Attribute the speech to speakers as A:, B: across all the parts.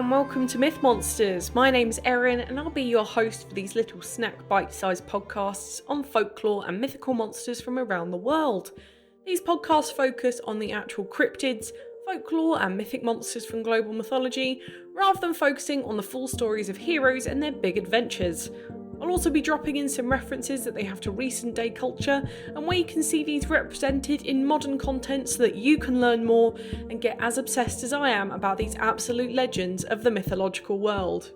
A: and welcome to Myth Monsters. My name's Erin and I'll be your host for these little snack bite-sized podcasts on folklore and mythical monsters from around the world. These podcasts focus on the actual cryptids, folklore and mythic monsters from global mythology, rather than focusing on the full stories of heroes and their big adventures. I'll also be dropping in some references that they have to recent day culture and where you can see these represented in modern content so that you can learn more and get as obsessed as I am about these absolute legends of the mythological world.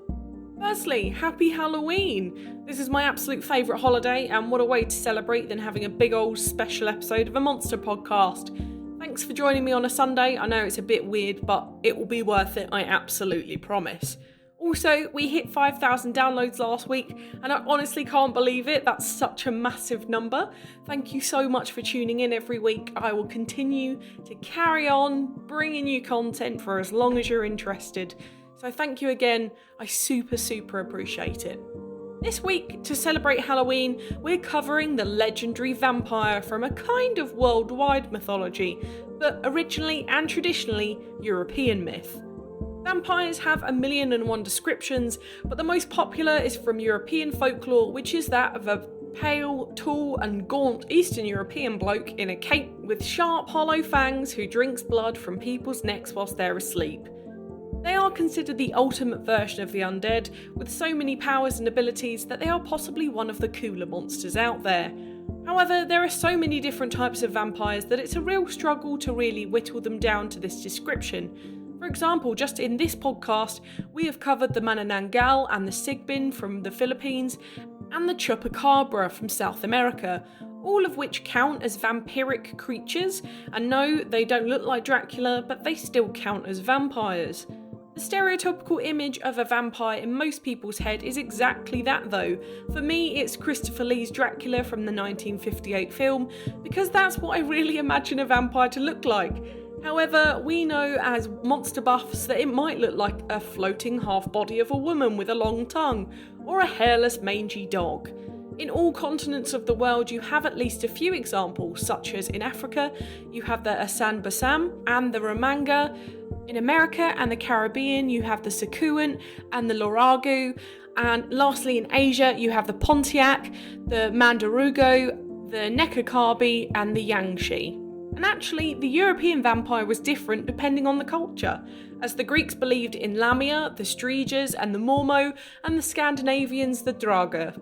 A: Firstly, happy Halloween! This is my absolute favourite holiday, and what a way to celebrate than having a big old special episode of a monster podcast. Thanks for joining me on a Sunday. I know it's a bit weird, but it will be worth it, I absolutely promise. Also, we hit 5,000 downloads last week, and I honestly can't believe it. That's such a massive number. Thank you so much for tuning in every week. I will continue to carry on bringing you content for as long as you're interested. So thank you again. I super appreciate it. This week, to celebrate Halloween, we're covering the legendary vampire from a kind of worldwide mythology, but originally and traditionally European myth. Vampires have 1,000,001 descriptions, but the most popular is from European folklore, which is that of a pale, tall and gaunt Eastern European bloke in a cape with sharp hollow fangs who drinks blood from people's necks whilst they're asleep. They are considered the ultimate version of the undead, with so many powers and abilities that they are possibly one of the cooler monsters out there. However, there are so many different types of vampires that it's a real struggle to really whittle them down to this description. For example, just in this podcast, we have covered the Manananggal and the Sigbin from the Philippines, and the Chupacabra from South America, all of which count as vampiric creatures, and no, they don't look like Dracula, but they still count as vampires. The stereotypical image of a vampire in most people's head is exactly that though. For me, it's Christopher Lee's Dracula from the 1958 film, because that's what I really imagine a vampire to look like. However, we know as monster buffs that it might look like a floating half body of a woman with a long tongue, or a hairless mangy dog. In all continents of the world you have at least a few examples, such as in Africa you have the Asan Basam and the Ramanga. In America and the Caribbean you have the Sakuan and the Laragu, and lastly in Asia you have the Pontiac, the Mandarugo, the Nekakabi and the Yangshi. And actually, the European vampire was different depending on the culture, as the Greeks believed in Lamia, the Strigas and the Mormo, and the Scandinavians the Draga.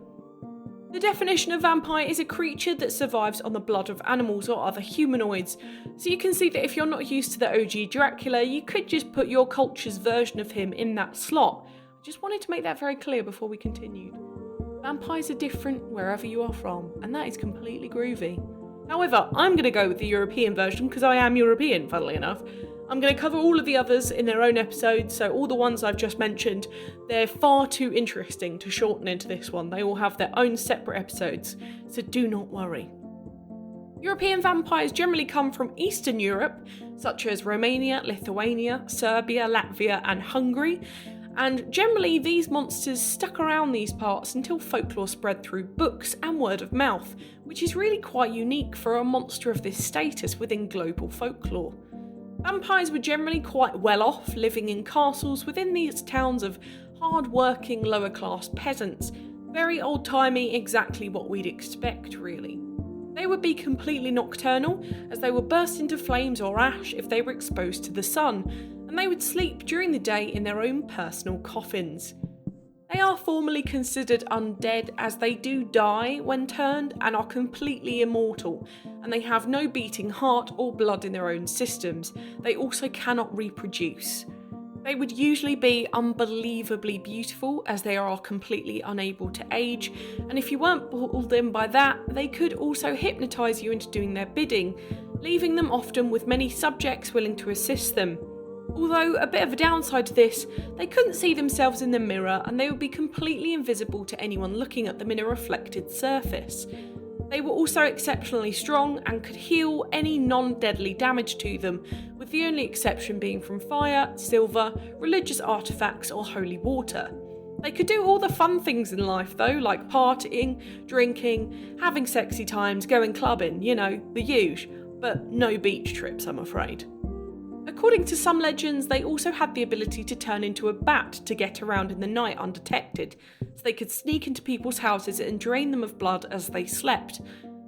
A: The definition of vampire is a creature that survives on the blood of animals or other humanoids, so you can see that if you're not used to the OG Dracula, you could just put your culture's version of him in that slot. I just wanted to make that very clear before we continued. Vampires are different wherever you are from, and that is completely groovy. However, I'm going to go with the European version because I am European, funnily enough. I'm going to cover all of the others in their own episodes, so all the ones I've just mentioned, they're far too interesting to shorten into this one. They all have their own separate episodes, so do not worry. European vampires generally come from Eastern Europe, such as Romania, Lithuania, Serbia, Latvia and Hungary. And generally these monsters stuck around these parts until folklore spread through books and word of mouth, which is really quite unique for a monster of this status within global folklore. Vampires were generally quite well off, living in castles within these towns of hard-working lower-class peasants. Very old-timey, exactly what we'd expect really. They would be completely nocturnal, as they would burst into flames or ash if they were exposed to the sun, and they would sleep during the day in their own personal coffins. They are formally considered undead, as they do die when turned and are completely immortal, and they have no beating heart or blood in their own systems. They also cannot reproduce. They would usually be unbelievably beautiful, as they are completely unable to age, and if you weren't pulled in by that, they could also hypnotise you into doing their bidding, leaving them often with many subjects willing to assist them. Although a bit of a downside to this, they couldn't see themselves in the mirror and they would be completely invisible to anyone looking at them in a reflected surface. They were also exceptionally strong and could heal any non-deadly damage to them, with the only exception being from fire, silver, religious artefacts or holy water. They could do all the fun things in life though, like partying, drinking, having sexy times, going clubbing, the huge, but no beach trips I'm afraid. According to some legends, they also had the ability to turn into a bat to get around in the night undetected, so they could sneak into people's houses and drain them of blood as they slept.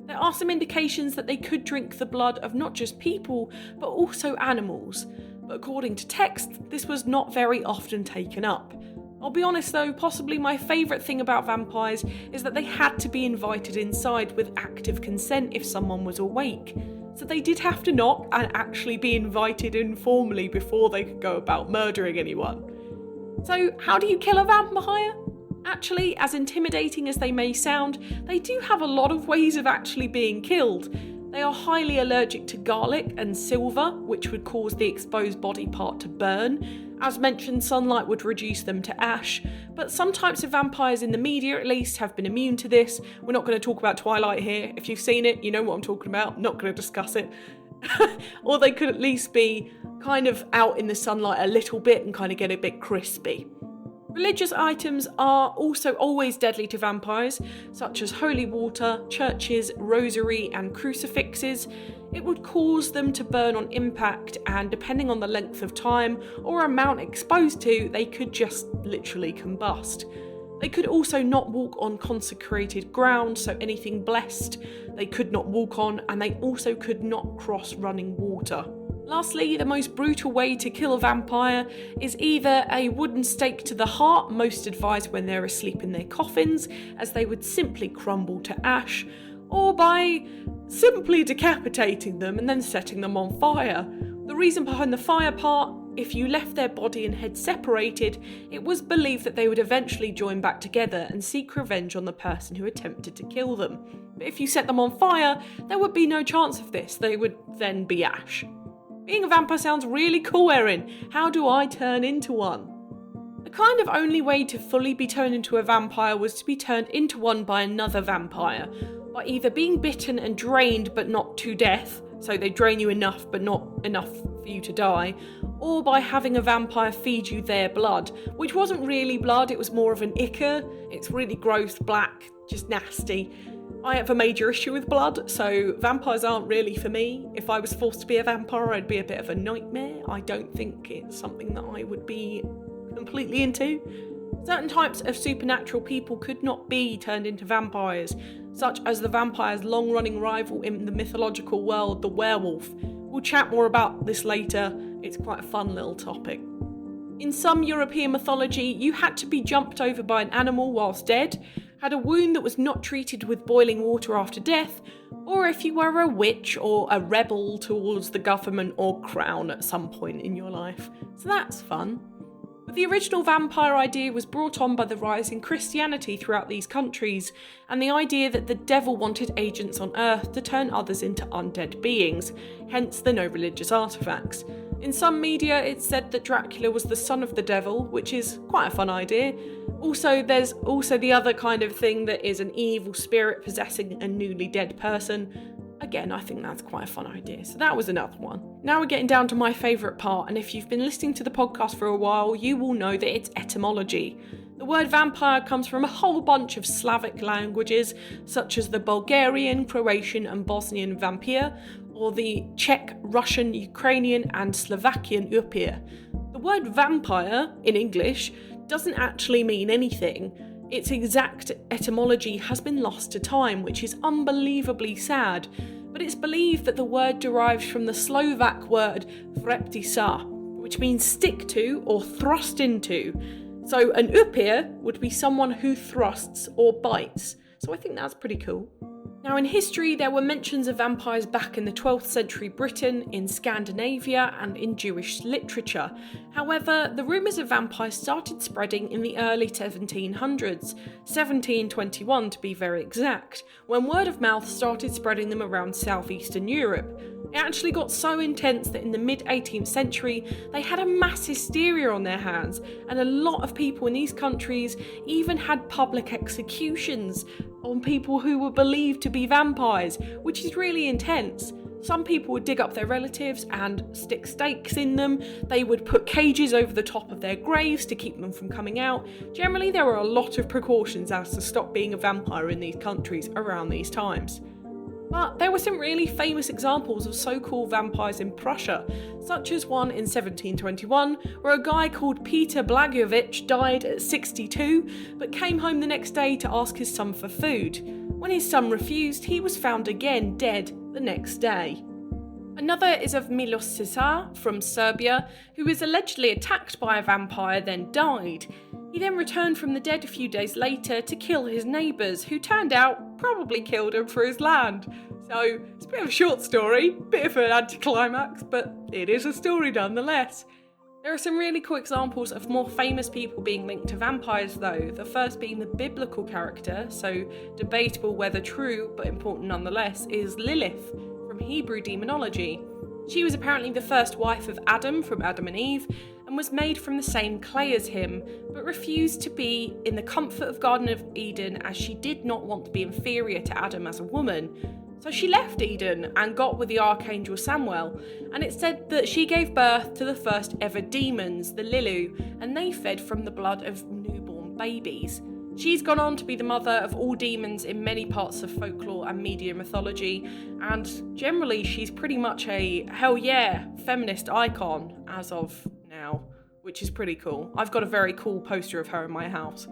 A: There are some indications that they could drink the blood of not just people, but also animals. But according to text, this was not very often taken up. I'll be honest though, possibly my favourite thing about vampires is that they had to be invited inside with active consent if someone was awake. So they did have to knock and actually be invited informally before they could go about murdering anyone. So how do you kill a vampire? Actually, as intimidating as they may sound, they do have a lot of ways of actually being killed. They are highly allergic to garlic and silver, which would cause the exposed body part to burn. As mentioned, sunlight would reduce them to ash, but some types of vampires in the media at least have been immune to this. We're not going to talk about Twilight here. If you've seen it, you know what I'm talking about. Not going to discuss it. Or they could at least be kind of out in the sunlight a little bit and kind of get a bit crispy. Religious items are also always deadly to vampires, such as holy water, churches, rosary and crucifixes. It would cause them to burn on impact, and depending on the length of time or amount exposed to, they could just literally combust. They could also not walk on consecrated ground, so anything blessed they could not walk on, and they also could not cross running water. Lastly, the most brutal way to kill a vampire is either a wooden stake to the heart, most advised when they're asleep in their coffins, as they would simply crumble to ash, or by simply decapitating them and then setting them on fire. The reason behind the fire part, if you left their body and head separated, it was believed that they would eventually join back together and seek revenge on the person who attempted to kill them. But if you set them on fire, there would be no chance of this, they would then be ash. Being a vampire sounds really cool, Erin. How do I turn into one? The kind of only way to fully be turned into a vampire was to be turned into one by another vampire, by either being bitten and drained but not to death, so they drain you enough but not enough for you to die, or by having a vampire feed you their blood, which wasn't really blood, it was more of an ichor. It's really gross, black, just nasty. I have a major issue with blood, so vampires aren't really for me. If I was forced to be a vampire, I'd be a bit of a nightmare. I don't think it's something that I would be completely into. Certain types of supernatural people could not be turned into vampires, such as the vampire's long-running rival in the mythological world, the werewolf. We'll chat more about this later. It's quite a fun little topic. In some European mythology, you had to be jumped over by an animal whilst dead, had a wound that was not treated with boiling water after death, or if you were a witch or a rebel towards the government or crown at some point in your life. So that's fun. But the original vampire idea was brought on by the rise in Christianity throughout these countries, and the idea that the devil wanted agents on Earth to turn others into undead beings, hence the no religious artefacts. In some media, it's said that Dracula was the son of the devil, which is quite a fun idea. Also, there's also the other kind of thing that is an evil spirit possessing a newly dead person. Again, I think that's quite a fun idea. So that was another one. Now we're getting down to my favourite part, and if you've been listening to the podcast for a while, you will know that it's etymology. The word vampire comes from a whole bunch of Slavic languages, such as the Bulgarian, Croatian and Bosnian vampir, or the Czech, Russian, Ukrainian and Slovakian upir. The word vampire, in English, doesn't actually mean anything. Its exact etymology has been lost to time, which is unbelievably sad, but it's believed that the word derives from the Slovak word vreptisa, which means stick to or thrust into. So an upir would be someone who thrusts or bites, so I think that's pretty cool. Now in history, there were mentions of vampires back in the 12th century Britain, in Scandinavia and in Jewish literature. However, the rumours of vampires started spreading in the early 1700s, 1721 to be very exact, when word of mouth started spreading them around southeastern Europe. It actually got so intense that in the mid-18th century, they had a mass hysteria on their hands, and a lot of people in these countries even had public executions on people who were believed to be vampires, which is really intense. Some people would dig up their relatives and stick stakes in them. They would put cages over the top of their graves to keep them from coming out. Generally, there were a lot of precautions as to stop being a vampire in these countries around these times. But there were some really famous examples of so-called vampires in Prussia, such as one in 1721, where a guy called Peter Blagojevich died at 62, but came home the next day to ask his son for food. When his son refused, he was found again dead the next day. Another is of Milos Cesar from Serbia, who was allegedly attacked by a vampire, then died. He then returned from the dead a few days later to kill his neighbours, who turned out probably killed him for his land. So it's a bit of a short story, bit of an anticlimax, but it is a story nonetheless. There are some really cool examples of more famous people being linked to vampires though, the first being the biblical character, so debatable whether true but important nonetheless, is Lilith from Hebrew demonology. She was apparently the first wife of Adam from Adam and Eve, and was made from the same clay as him, but refused to be in the comfort of Garden of Eden as she did not want to be inferior to Adam as a woman. So she left Eden and got with the archangel Samuel, and it said that she gave birth to the first ever demons, the Lilu, and they fed from the blood of newborn babies. She's gone on to be the mother of all demons in many parts of folklore and media mythology, and generally she's pretty much a hell yeah feminist icon as of now, which is pretty cool. I've got a very cool poster of her in my house.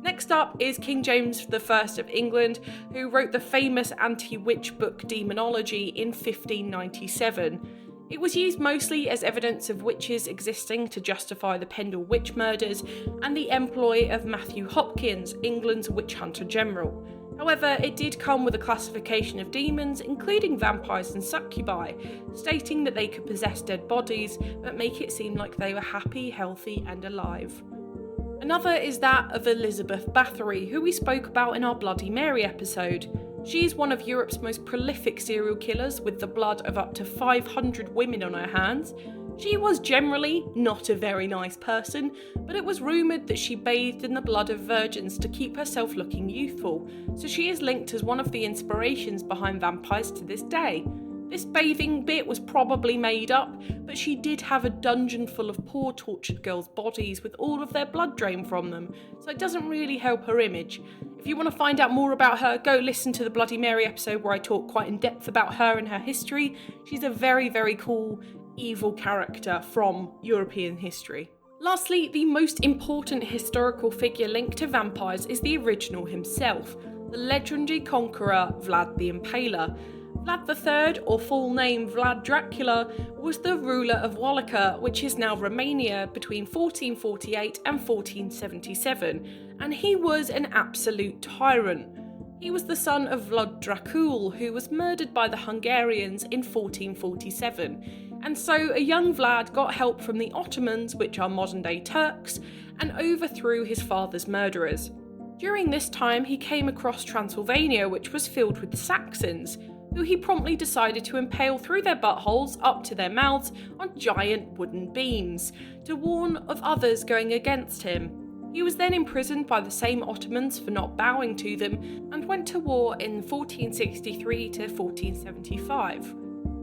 A: Next up is King James I of England, who wrote the famous anti-witch book Demonology in 1597. It was used mostly as evidence of witches existing to justify the Pendle witch murders and the employ of Matthew Hopkins, England's witch hunter general. However, it did come with a classification of demons, including vampires and succubi, stating that they could possess dead bodies but make it seem like they were happy, healthy and alive. Another is that of Elizabeth Bathory, who we spoke about in our Bloody Mary episode. She is one of Europe's most prolific serial killers, with the blood of up to 500 women on her hands. She was generally not a very nice person, but it was rumoured that she bathed in the blood of virgins to keep herself looking youthful, so she is linked as one of the inspirations behind vampires to this day. This bathing bit was probably made up, but she did have a dungeon full of poor tortured girls' bodies with all of their blood drained from them, so it doesn't really help her image. If you want to find out more about her, go listen to the Bloody Mary episode where I talk quite in depth about her and her history. She's a very, very cool, evil character from European history. Lastly, the most important historical figure linked to vampires is the original himself, the legendary conqueror Vlad the Impaler. Vlad III, or full name Vlad Dracula, was the ruler of Wallachia, which is now Romania, between 1448 and 1477, and he was an absolute tyrant. He was the son of Vlad Dracul, who was murdered by the Hungarians in 1447, and so a young Vlad got help from the Ottomans, which are modern-day Turks, and overthrew his father's murderers. During this time, he came across Transylvania, which was filled with Saxons, who he promptly decided to impale through their buttholes up to their mouths on giant wooden beams, to warn of others going against him. He was then imprisoned by the same Ottomans for not bowing to them, and went to war in 1463 to 1475.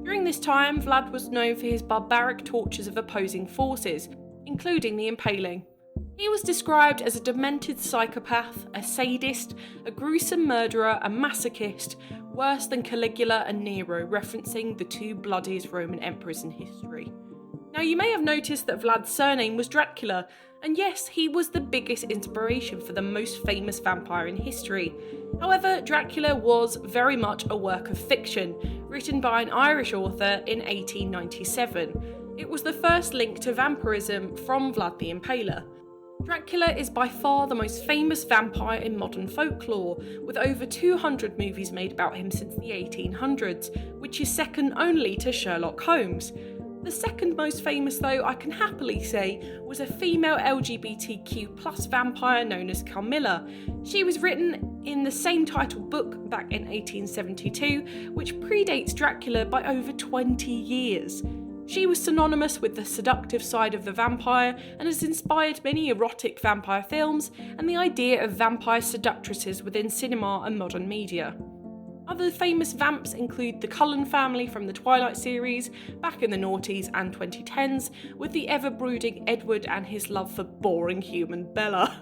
A: During this time, Vlad was known for his barbaric tortures of opposing forces, including the impaling. He was described as a demented psychopath, a sadist, a gruesome murderer, a masochist, worse than Caligula and Nero, referencing the two bloodiest Roman emperors in history. Now, you may have noticed that Vlad's surname was Dracula, and yes, he was the biggest inspiration for the most famous vampire in history. However, Dracula was very much a work of fiction, written by an Irish author in 1897. It was the first link to vampirism from Vlad the Impaler. Dracula is by far the most famous vampire in modern folklore, with over 200 movies made about him since the 1800s, which is second only to Sherlock Holmes. The second most famous, though, I can happily say, was a female LGBTQ+ vampire known as Carmilla. She was written in the same title book back in 1872, which predates Dracula by over 20 years. She was synonymous with the seductive side of the vampire and has inspired many erotic vampire films and the idea of vampire seductresses within cinema and modern media. Other famous vamps include the Cullen family from the Twilight series back in the noughties and 2010s, with the ever-brooding Edward and his love for boring human Bella.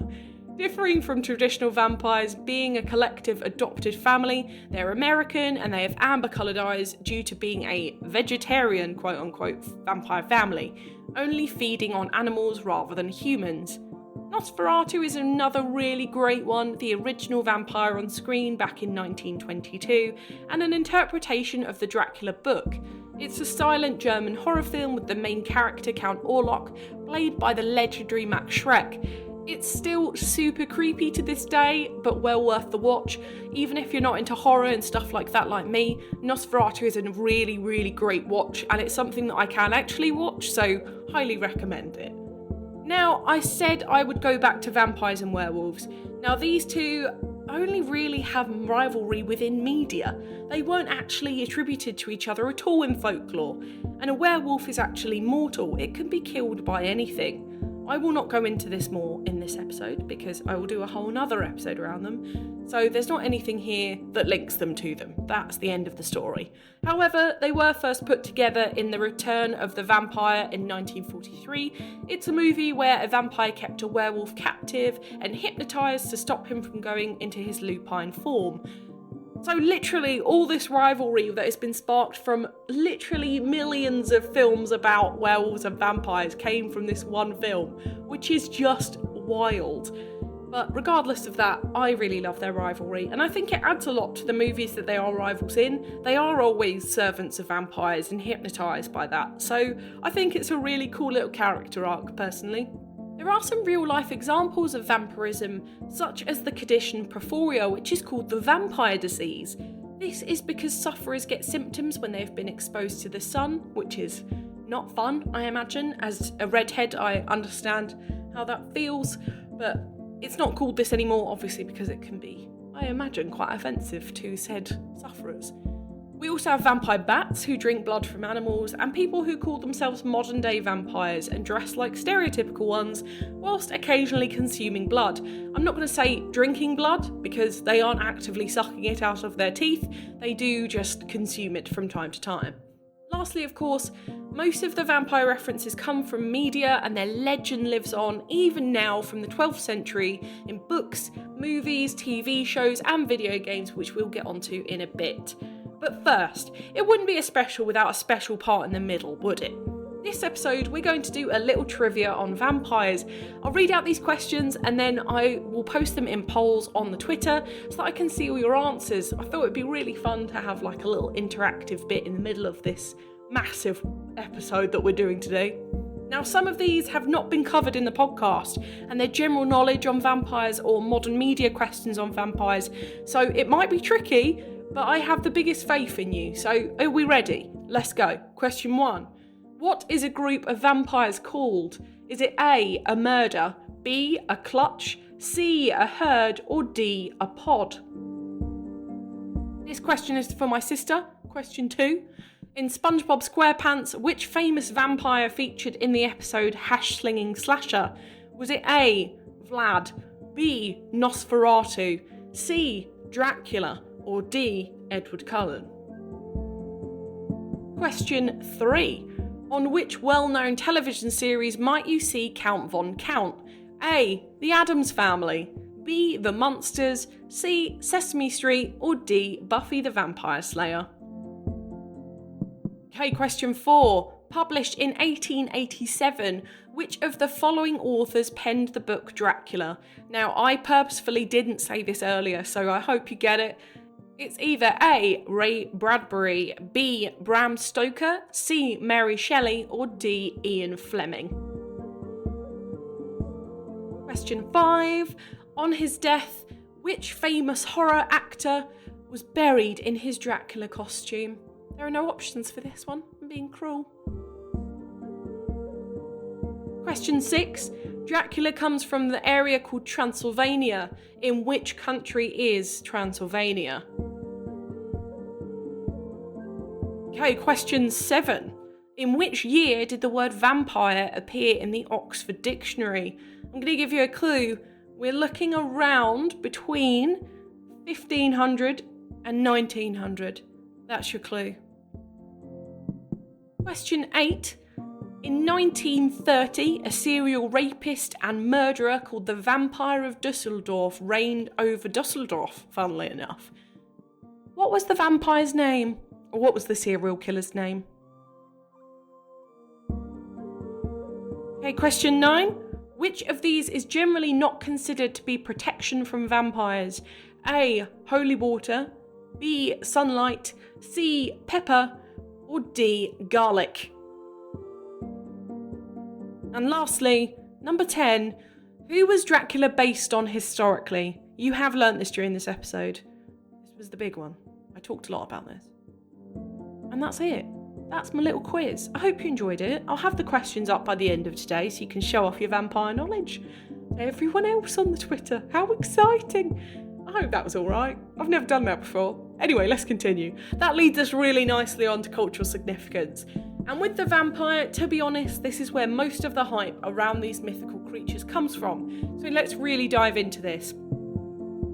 A: Differing from traditional vampires being a collective adopted family, they're American and they have amber-coloured eyes due to being a vegetarian, quote-unquote, vampire family, only feeding on animals rather than humans. Nosferatu is another really great one, the original vampire on screen back in 1922, and an interpretation of the Dracula book. It's a silent German horror film with the main character Count Orlok, played by the legendary Max Schreck. It's still super creepy to this day, but well worth the watch. Even if you're not into horror and stuff like that like me, Nosferatu is a really, really great watch, and it's something that I can actually watch, so highly recommend it. Now, I said I would go back to vampires and werewolves. Now, these two only really have rivalry within media. They weren't actually attributed to each other at all in folklore, and a werewolf is actually mortal. It can be killed by anything. I will not go into this more in this episode because I will do a whole nother episode around them. So there's not anything here that links them to them. That's the end of the story. However, they were first put together in The Return of the Vampire in 1943. It's a movie where a vampire kept a werewolf captive and hypnotised to stop him from going into his lupine form. So literally all this rivalry that has been sparked from literally millions of films about werewolves and vampires came from this one film, which is just wild. But regardless of that, I really love their rivalry, and I think it adds a lot to the movies that they are rivals in. They are always servants of vampires and hypnotised by that, so I think it's a really cool little character arc personally. There are some real-life examples of vampirism, such as the condition porphyria, which is called the vampire disease. This is because sufferers get symptoms when they've been exposed to the sun, which is not fun, I imagine. As a redhead, I understand how that feels, but it's not called this anymore, obviously, because it can be, I imagine, quite offensive to said sufferers. We also have vampire bats who drink blood from animals, and people who call themselves modern day vampires and dress like stereotypical ones, whilst occasionally consuming blood. I'm not going to say drinking blood, because they aren't actively sucking it out of their teeth, they do just consume it from time to time. Lastly, of course, most of the vampire references come from media, and their legend lives on even now from the 12th century in books, movies, TV shows and video games, which we'll get onto in a bit. But first, it wouldn't be a special without a special part in the middle, would it? This episode, we're going to do a little trivia on vampires. I'll read out these questions and then I will post them in polls on the Twitter so that I can see all your answers. I thought it'd be really fun to have like a little interactive bit in the middle of this massive episode that we're doing today. Now, some of these have not been covered in the podcast, and they're general knowledge on vampires or modern media questions on vampires, so it might be tricky, but I have the biggest faith in you. So are we ready? Let's go. Question 1. What is a group of vampires called? Is it A, a murder, B, a clutch, C, a herd, or D, a pod? This question is for my sister. Question 2. In SpongeBob SquarePants, which famous vampire featured in the episode Hash-Slinging Slasher? Was it A, Vlad, B, Nosferatu, C, Dracula, or D, Edward Cullen? Question 3. On which well-known television series might you see Count Von Count? A, The Addams Family, B, The Munsters, C, Sesame Street, or D, Buffy the Vampire Slayer? Okay, question 4. Published in 1887, which of the following authors penned the book Dracula? Now, I purposefully didn't say this earlier, so I hope you get it. It's either A, Ray Bradbury, B, Bram Stoker, C, Mary Shelley, or D, Ian Fleming. Question 5. On his death, which famous horror actor was buried in his Dracula costume? There are no options for this one. I'm being cruel. Question 6. Dracula comes from the area called Transylvania. In which country is Transylvania? Okay, question 7. In which year did the word vampire appear in the Oxford Dictionary? I'm going to give you a clue. We're looking around between 1500 and 1900. That's your clue. Question 8. In 1930, a serial rapist and murderer called the Vampire of Dusseldorf reigned over Dusseldorf, funnily enough. What was the vampire's name? Or what was the serial killer's name? Okay, question 9. Which of these is generally not considered to be protection from vampires? A. Holy water. B. Sunlight. C. Pepper. Or D. Garlic. And lastly, number 10. Who was Dracula based on historically? You have learnt this during this episode. This was the big one. I talked a lot about this. And that's it. That's my little quiz. I hope you enjoyed it. I'll have the questions up by the end of today so you can show off your vampire knowledge to everyone else on the Twitter. How exciting! I hope that was alright. I've never done that before. Anyway, let's continue. That leads us really nicely on to cultural significance. And with the vampire, to be honest, this is where most of the hype around these mythical creatures comes from. So let's really dive into this.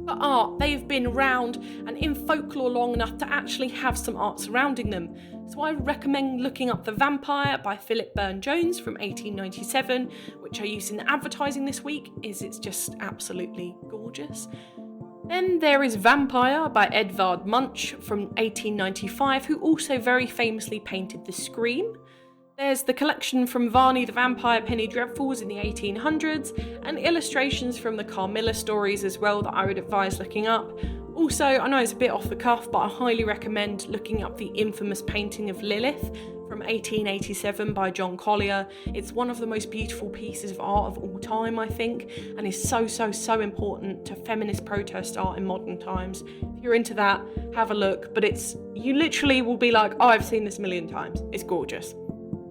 A: For art, they've been around and in folklore long enough to actually have some art surrounding them. So I recommend looking up The Vampire by Philip Burne-Jones from 1897, which I used in advertising this week, as it's just absolutely gorgeous. Then there is Vampire by Edvard Munch from 1895, who also very famously painted The Scream. There's the collection from Varney the Vampire Penny Dreadfuls in the 1800s, and illustrations from the Carmilla stories as well that I would advise looking up. Also, I know it's a bit off the cuff, but I highly recommend looking up the infamous painting of Lilith from 1887 by John Collier. It's one of the most beautiful pieces of art of all time, I think, and is so important to feminist protest art in modern times. If you're into that, have a look, but you literally will be like, oh, I've seen this a million times. It's gorgeous.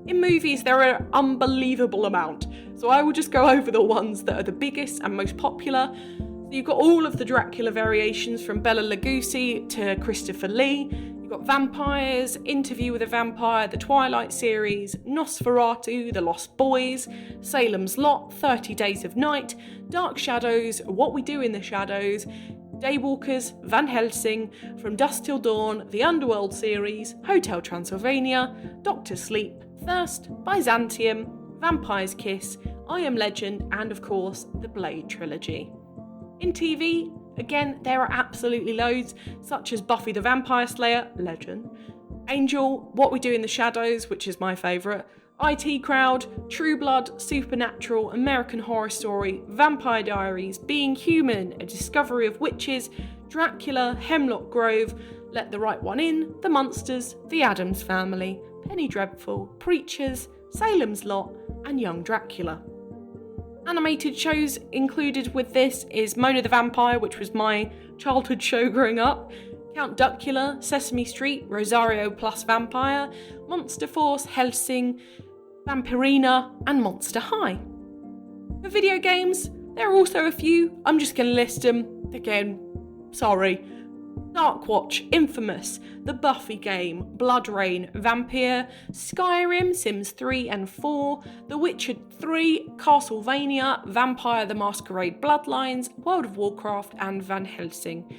A: In movies, there are an unbelievable amount, so I will just go over the ones that are the biggest and most popular. So you've got all of the Dracula variations from Bela Lugosi to Christopher Lee. You've got Vampires, Interview with a Vampire, the Twilight series, Nosferatu, The Lost Boys, Salem's Lot, 30 Days of Night, Dark Shadows, What We Do in the Shadows, Daywalkers, Van Helsing, From Dusk Till Dawn, the Underworld series, Hotel Transylvania, Doctor Sleep, Thirst, Byzantium, Vampire's Kiss, I Am Legend, and of course, the Blade trilogy. In TV, again, there are absolutely loads, such as Buffy the Vampire Slayer, legend, Angel, What We Do in the Shadows, which is my favourite, IT Crowd, True Blood, Supernatural, American Horror Story, Vampire Diaries, Being Human, A Discovery of Witches, Dracula, Hemlock Grove, Let the Right One In, The Munsters, The Addams Family, Penny Dreadful, Preachers, Salem's Lot, and Young Dracula. Animated shows included with this is Mona the Vampire, which was my childhood show growing up, Count Duckula, Sesame Street, Rosario plus Vampire, Monster Force, Helsing, Vampirina, and Monster High. For video games, there are also a few. I'm just going to list them. Again, sorry. Darkwatch, Infamous, The Buffy Game, Blood Rain, Vampire, Skyrim, Sims 3 and 4, The Witcher 3, Castlevania, Vampire the Masquerade Bloodlines, World of Warcraft, and Van Helsing.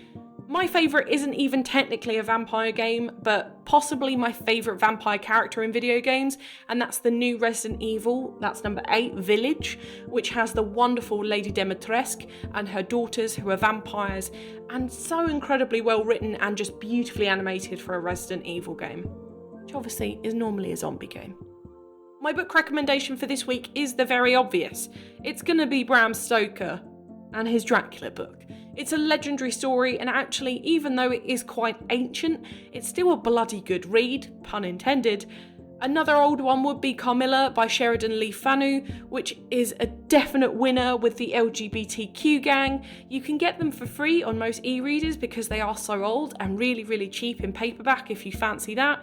A: My favourite isn't even technically a vampire game, but possibly my favourite vampire character in video games, and that's the new Resident Evil, that's number 8, Village, which has the wonderful Lady Dimitrescu and her daughters who are vampires, and so incredibly well written and just beautifully animated for a Resident Evil game, which obviously is normally a zombie game. My book recommendation for this week is the very obvious. It's going to be Bram Stoker and his Dracula book. It's a legendary story, and actually, even though it is quite ancient, it's still a bloody good read, pun intended. Another old one would be Carmilla by Sheridan Lee Fanu, which is a definite winner with the LGBTQ gang. You can get them for free on most e-readers because they are so old, and really cheap in paperback if you fancy that.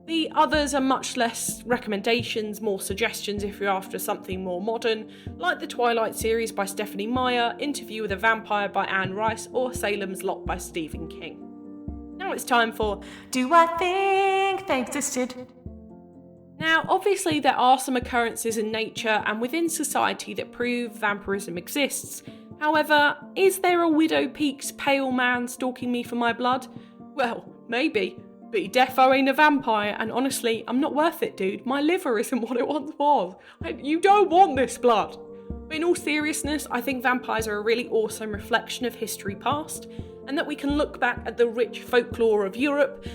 A: The others are much less recommendations, more suggestions if you're after something more modern, like the Twilight series by Stephanie Meyer, Interview with a Vampire by Anne Rice, or Salem's Lot by Stephen King. Now it's time for Do I Think They Existed? Now, obviously there are some occurrences in nature and within society that prove vampirism exists. However, is there a Widow Peak's pale man stalking me for my blood? Well, maybe. but he defo ain't a vampire, and honestly, I'm not worth it, dude. My liver isn't what it once was. You don't want this blood. But in all seriousness, I think vampires are a really awesome reflection of history past, and that we can look back at the rich folklore of Europe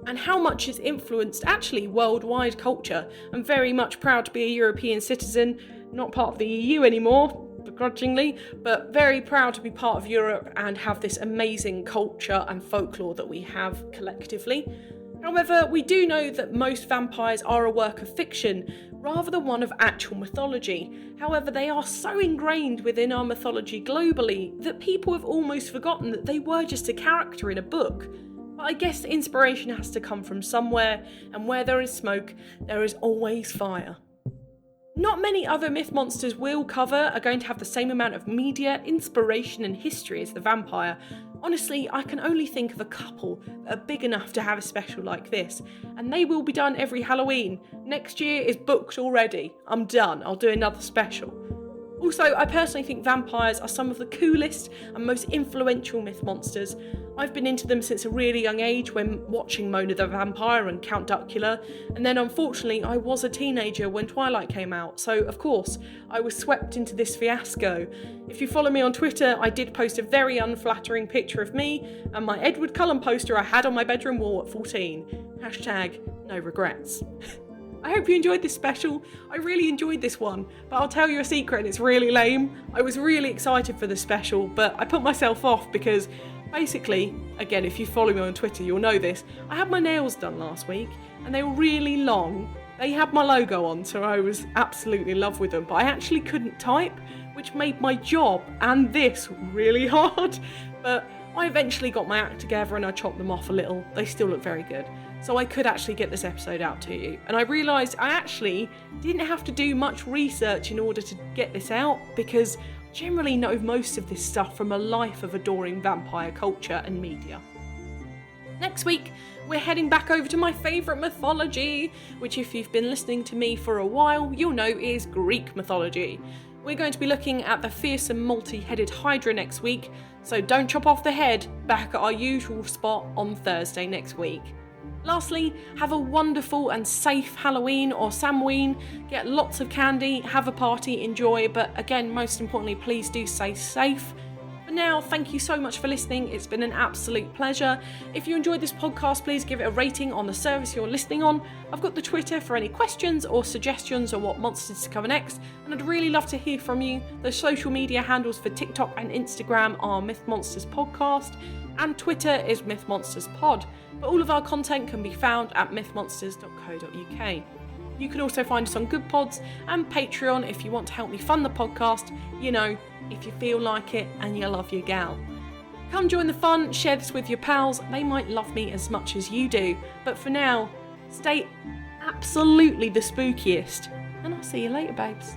A: and how much it's influenced actually worldwide culture. I'm very much proud to be a European citizen, not part of the EU anymore, begrudgingly, but very proud to be part of Europe and have this amazing culture and folklore that we have collectively. However, we do know that most vampires are a work of fiction rather than one of actual mythology. However, they are so ingrained within our mythology globally that people have almost forgotten that they were just a character in a book. But I guess the inspiration has to come from somewhere, and where there is smoke, there is always fire. Not many other myth monsters we'll cover are going to have the same amount of media, inspiration and history as the vampire. Honestly, I can only think of a couple that are big enough to have a special like this, and they will be done every Halloween. Next year is booked already. I'm done. I'll do another special. Also, I personally think vampires are some of the coolest and most influential myth monsters. I've been into them since a really young age when watching Mona the Vampire and Count Dracula, and then unfortunately I was a teenager when Twilight came out, so of course I was swept into this fiasco. If you follow me on Twitter, I did post a very unflattering picture of me and my Edward Cullen poster I had on my bedroom wall at 14. #no regrets. I hope you enjoyed this special. I really enjoyed this one, but I'll tell you a secret and it's really lame. I was really excited for this special, but I put myself off because basically, again, if you follow me on Twitter, you'll know this, I had my nails done last week and they were really long. They had my logo on, so I was absolutely in love with them, but I actually couldn't type, which made my job and this really hard. But I eventually got my act together and I chopped them off a little. They still look very good. So I could actually get this episode out to you. And I realised I actually didn't have to do much research in order to get this out, because I generally know most of this stuff from a life of adoring vampire culture and media. Next week, we're heading back over to my favourite mythology, which if you've been listening to me for a while, you'll know is Greek mythology. We're going to be looking at the fearsome multi-headed Hydra next week, so don't chop off the head, back at our usual spot on Thursday next week. Lastly, have a wonderful and safe Halloween or Samhain. Get lots of candy, have a party, enjoy, but again, most importantly, please do stay safe. For now, thank you so much for listening. It's been an absolute pleasure. If you enjoyed this podcast, please give it a rating on the service you're listening on. I've got the Twitter for any questions or suggestions on what monsters to cover next, and I'd really love to hear from you. The social media handles for TikTok and Instagram are Myth Monsters Podcast, and Twitter is Myth Monsters Pod. But all of our content can be found at mythmonsters.co.uk. You can also find us on Good Pods and Patreon if you want to help me fund the podcast, you know, if you feel like it and you love your gal. Come join the fun, share this with your pals, they might love me as much as you do. But for now, stay absolutely the spookiest, and I'll see you later, babes.